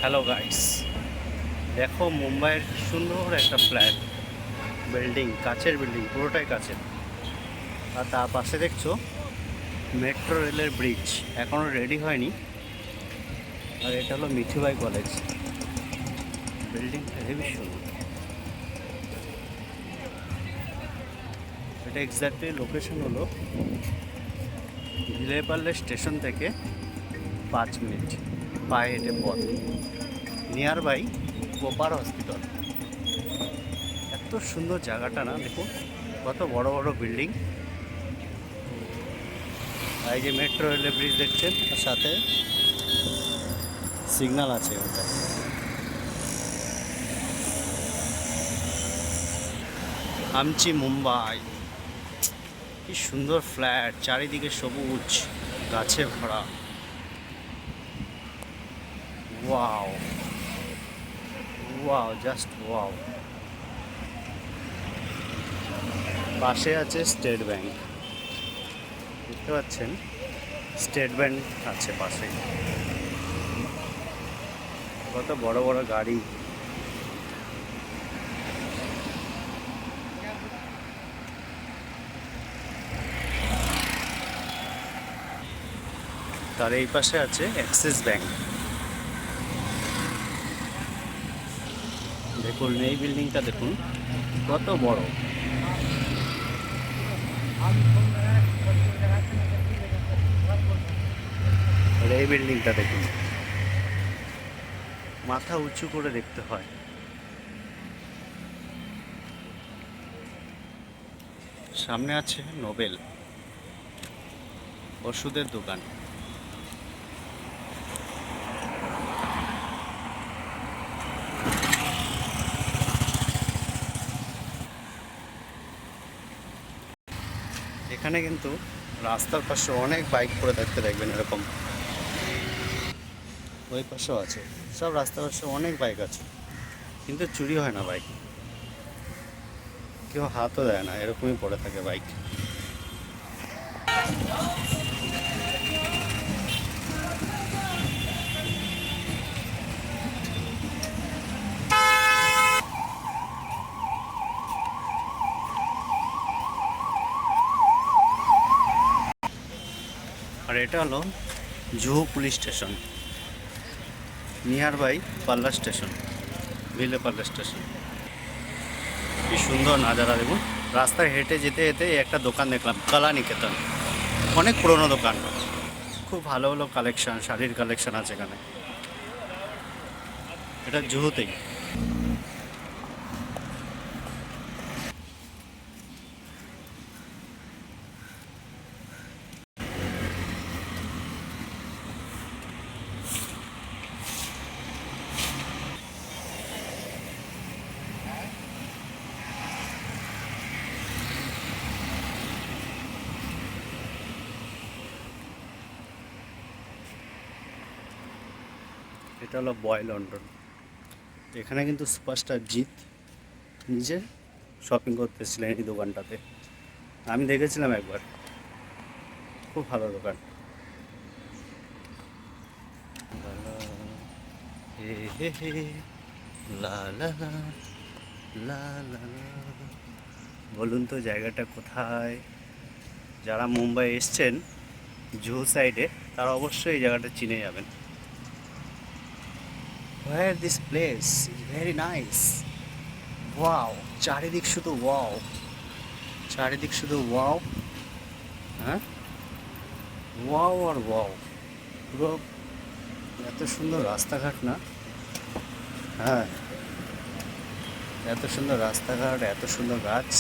Hello guys, দেখো মুম্বাইয়ের সুন্দর একটা ফ্ল্যাট বিল্ডিং, কাচের বিল্ডিং, পুরোটাই কাচের। আর তার পাশে দেখছো মেট্রো রেলের ব্রিজ, এখনও রেডি হয়নি। আর এটা হলো মিঠুবাই কলেজ। বিল্ডিংটা হেভি সুন্দর। এটা এক্স্যাক্টলি লোকেশন হলো ভিলেপার্লে স্টেশন থেকে 5 মিনিট পায়ে হেঁটে পথ, নিয়ার বাই কোপার হসপিটাল। এত সুন্দর জায়গাটা না, দেখুন কত বড় বড় বিল্ডিং। এই যে মেট্রো রেলের ব্রিজ দেখছেন, আর সাথে সিগন্যাল আছে ওটা। আমচি মুম্বাই, কি সুন্দর ফ্ল্যাট, চারিদিকে সবুজ গাছে ভরা। Wow wow, just wow. পাশে আছে স্টেট ব্যাংক, দেখতে পাচ্ছেন স্টেট ব্যাংক আছে পাশে। কত বড় বড় গাড়ি। তার এই পাশে আছে অ্যাক্সিস ব্যাংক। দেখুন এই বিল্ডিংটা দেখুন কত বড়। আর এই বিল্ডিংটা দেখুন, মাথা উঁচু করে দেখতে হয়। সামনে আছে নোবেল ওষুধের দোকান। এখানে কিন্তু রাস্তার পাশে অনেক বাইক পড়ে থাকতে দেখবেন এরকম। ওই পাশেও আছে, সব রাস্তার পাশে অনেক বাইক আছে, কিন্তু চুরি হয় না বাইক, কেউ হাতও দেয় না, এরকমই পড়ে থাকে বাইক। আর এটা হলো Juhu police station, nearby Parle station, Vile Parle station. কি সুন্দর নাজারা দেখুন। রাস্তায় হেঁটে যেতে যেতে একটা দোকান দেখলাম, কলা নিকেতন, অনেক পুরনো দোকান, খুব ভালো ভালো কালেকশন, শাড়ির কালেকশন আছে এখানে। এটা জুহুতেই। এটা হলো বয় লন্ডন। এখানে কিন্তু সুপারস্টার জিৎ নিজে শপিং করতেছিলেন এই দোকানটাতে, আমি দেখেছিলাম একবার, খুব ভালো দোকান। হে হে হে, লা লা লা, লা লা লা। বলুন তো জায়গাটা কোথায়? যারা মুম্বাই এসছেন জুহু সাইডে, তারা অবশ্যই এই জায়গাটা চিনে যাবেন। Where this place is very nice. Wow, চারিদিক শুধু ওয়াও, চারিদিক শুধু ওয়াও। হ্যাঁ, ওয়াও আর ওয়াও। পুরো এত সুন্দর রাস্তাঘাট না? হ্যাঁ, এত সুন্দর রাস্তাঘাট, এত সুন্দর গাছ,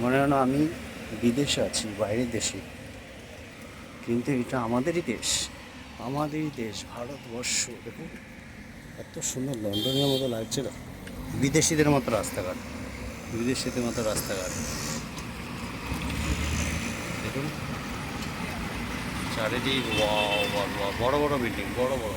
মনে হয় না আমি বিদেশে আছি, বাইরের দেশে। কিন্তু এটা আমাদেরই দেশ, আমাদেরই দেশ ভারতবর্ষ। দেখুন এত সুন্দর, লন্ডনের মতো লাগছে না, বিদেশিদের মতো রাস্তাঘাট, বিদেশিদের মতো রাস্তাঘাট। দেখুন চারিদিক ওয়াও, বড় বড় বিল্ডিং, বড় বড়।